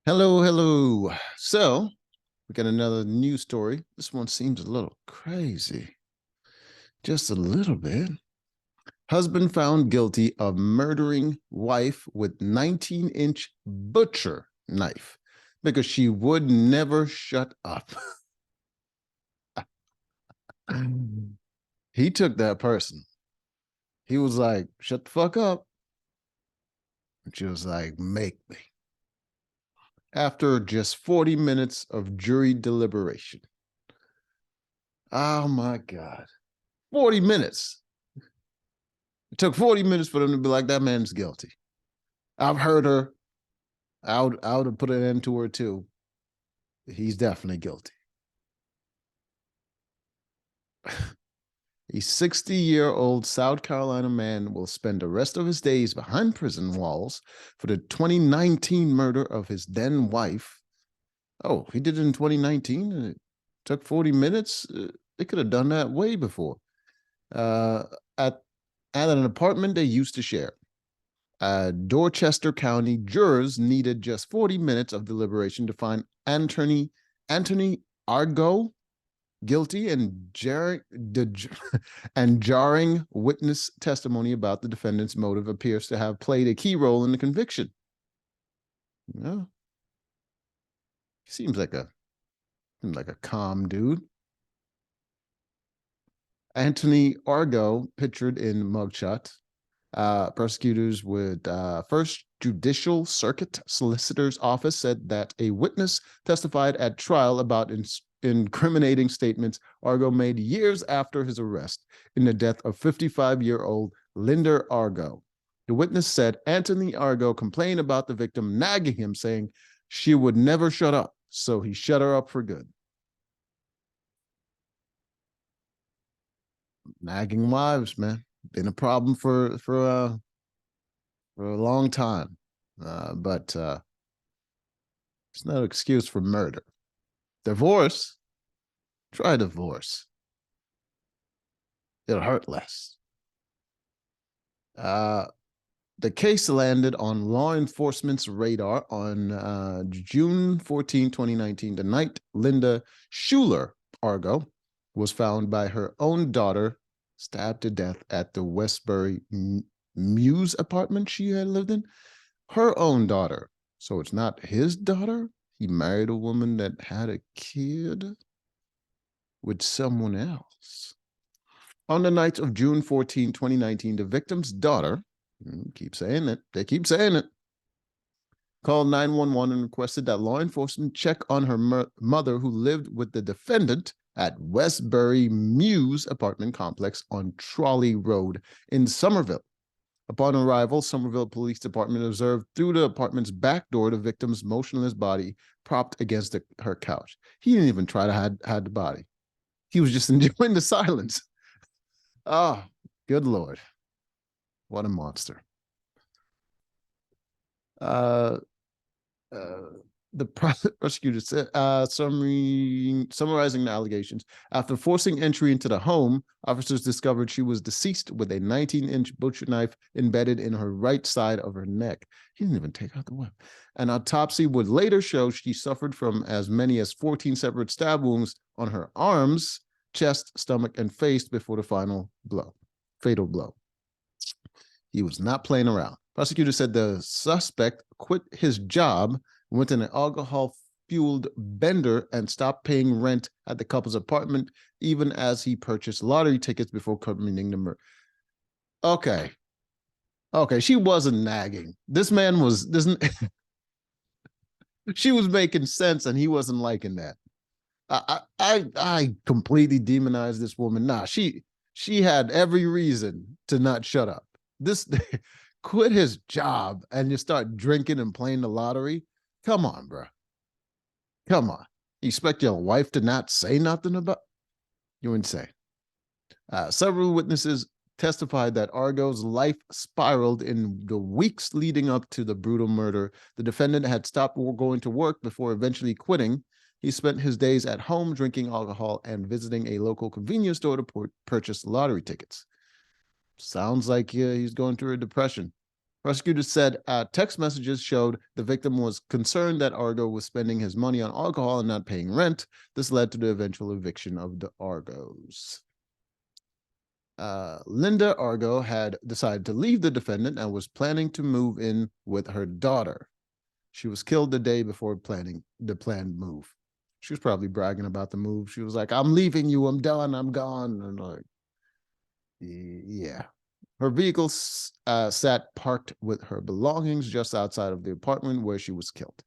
Hello, hello. So we got another news story. This one seems a little crazy. Just a little bit. Husband found guilty of murdering wife with 19-inch butcher knife because she would never shut up. He took that person. He was like, shut the fuck up. And she was like, make me. After just 40 minutes of jury deliberation. Oh my God. 40 minutes. It took 40 minutes for them to be like, that man's guilty. I've heard her. I would have put an end to her too. He's definitely guilty. A 60-year-old South Carolina man will spend the rest of his days behind prison walls for the 2019 murder of his then wife. Oh, he did it in 2019 and it took 40 minutes? They could have done that way before. Uh, at, at an apartment they used to share. Dorchester County jurors needed just 40 minutes of deliberation to find Anthony Argo guilty and jarring witness testimony about the defendant's motive appears to have played a key role in the conviction. Yeah. He seems like a calm dude. Anthony Argo, pictured in mugshot. Prosecutors with First Judicial Circuit Solicitor's Office said that a witness testified at trial about incriminating statements Argo made years after his arrest in the death of 55-year-old Linda Argo. The witness said Anthony Argo complained about the victim nagging him, saying she would never shut up, so he shut her up for good. Nagging wives, man, been a problem for a long time, but it's no excuse for murder. Divorce, try divorce. It'll hurt less. The case landed on law enforcement's radar on June 14, 2019. The night Linda Schuler Argo was found by her own daughter, stabbed to death at the Westbury Mews apartment she had lived in. Her own daughter. So it's not his daughter. He married a woman that had a kid with someone else. On the night of June 14, 2019, the victim's daughter, keep saying it, they keep saying it, called 911 and requested that law enforcement check on her mother, who lived with the defendant at Westbury Mews apartment complex on Trolley Road in Somerville. Upon arrival, Somerville Police Department observed through the apartment's back door the victim's motionless body propped against her couch. He didn't even try to hide the body. He was just enjoying the silence. Oh, good Lord. What a monster. The prosecutor said, summarizing the allegations, after forcing entry into the home, officers discovered she was deceased with a 19-inch butcher knife embedded in her right side of her neck. He didn't even take out the weapon. An autopsy would later show she suffered from as many as 14 separate stab wounds on her arms, chest, stomach, and face before the fatal blow. He was not playing around. Prosecutor said the suspect quit his job, went in an alcohol-fueled bender, and stopped paying rent at the couple's apartment, even as he purchased lottery tickets before committing the murder. Okay, she wasn't nagging. This man was she was making sense, and he wasn't liking that. I completely demonized this woman. Nah, she had every reason to not shut up. This quit his job and you start drinking and playing the lottery. Come on, bro. Come on. You expect your wife to not say nothing about? You're insane. Several witnesses testified that Argo's life spiraled in the weeks leading up to the brutal murder. The defendant had stopped going to work before eventually quitting. He spent his days at home drinking alcohol and visiting a local convenience store to purchase lottery tickets. Sounds like he's going through a depression. Prosecutors said text messages showed the victim was concerned that Argo was spending his money on alcohol and not paying rent. This led to the eventual eviction of the Argos. Linda Argo had decided to leave the defendant and was planning to move in with her daughter. She was killed the day before planning the planned move. She was probably bragging about the move. She was like, "I'm leaving you. I'm done. I'm gone." And like, yeah. Her vehicle sat parked with her belongings just outside of the apartment where she was killed.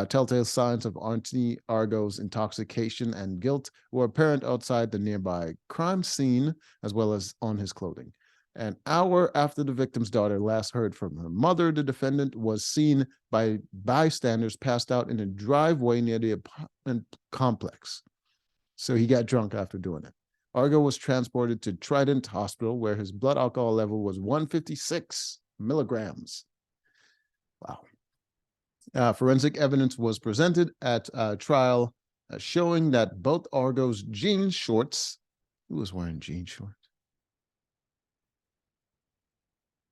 Telltale signs of Anthony Argo's intoxication and guilt were apparent outside the nearby crime scene, as well as on his clothing. An hour after the victim's daughter last heard from her mother, the defendant was seen by bystanders passed out in a driveway near the apartment complex. So he got drunk after doing it. Argo was transported to Trident Hospital, where his blood alcohol level was 156 milligrams. Wow. Forensic evidence was presented at trial showing that both Argo's jean shorts, who was wearing jean shorts,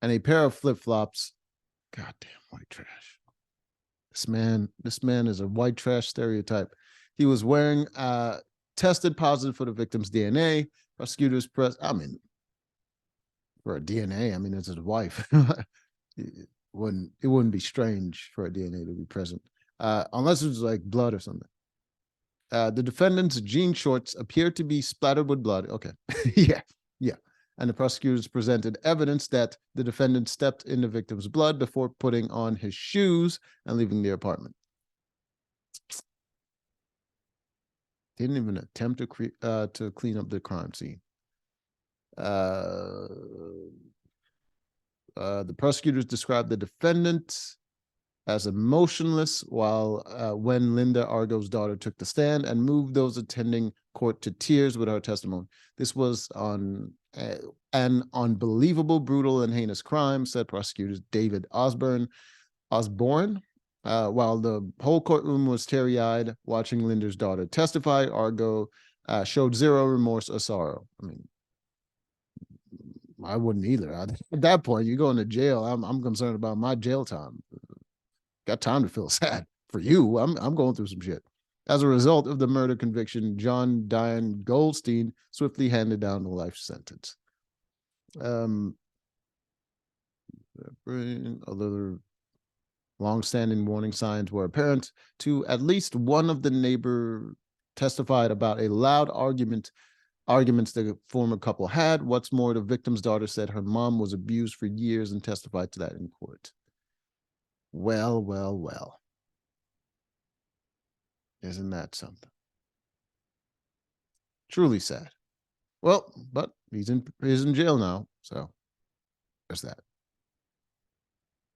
and a pair of flip-flops, goddamn white trash. This man is a white trash stereotype. He was wearing tested positive for the victim's DNA. Prosecutors for a DNA, it's his wife. it wouldn't be strange for a DNA to be present, unless it was like blood or something. The defendant's jean shorts appeared to be splattered with blood. Okay, yeah. And the prosecutors presented evidence that the defendant stepped in the victim's blood before putting on his shoes and leaving the apartment. Didn't even attempt to clean up the crime scene. The prosecutors described the defendant as emotionless when Linda Argo's daughter took the stand and moved those attending court to tears with her testimony. This was on an unbelievable, brutal, and heinous crime, said prosecutors David Osborne. While the whole courtroom was teary-eyed watching Linda's daughter testify, Argo showed zero remorse or sorrow. I wouldn't either. At that point, you're going to jail. I'm concerned about my jail time. Got time to feel sad for you. I'm going through some shit. As a result of the murder conviction, John Diane Goldstein swiftly handed down the life sentence. Other long-standing warning signs were apparent to at least one of the neighbor testified about a loud arguments the former couple had. What's more, the victim's daughter said her mom was abused for years and testified to that in court. Well. Isn't that something? Truly sad. Well, but he's in jail now, so there's that.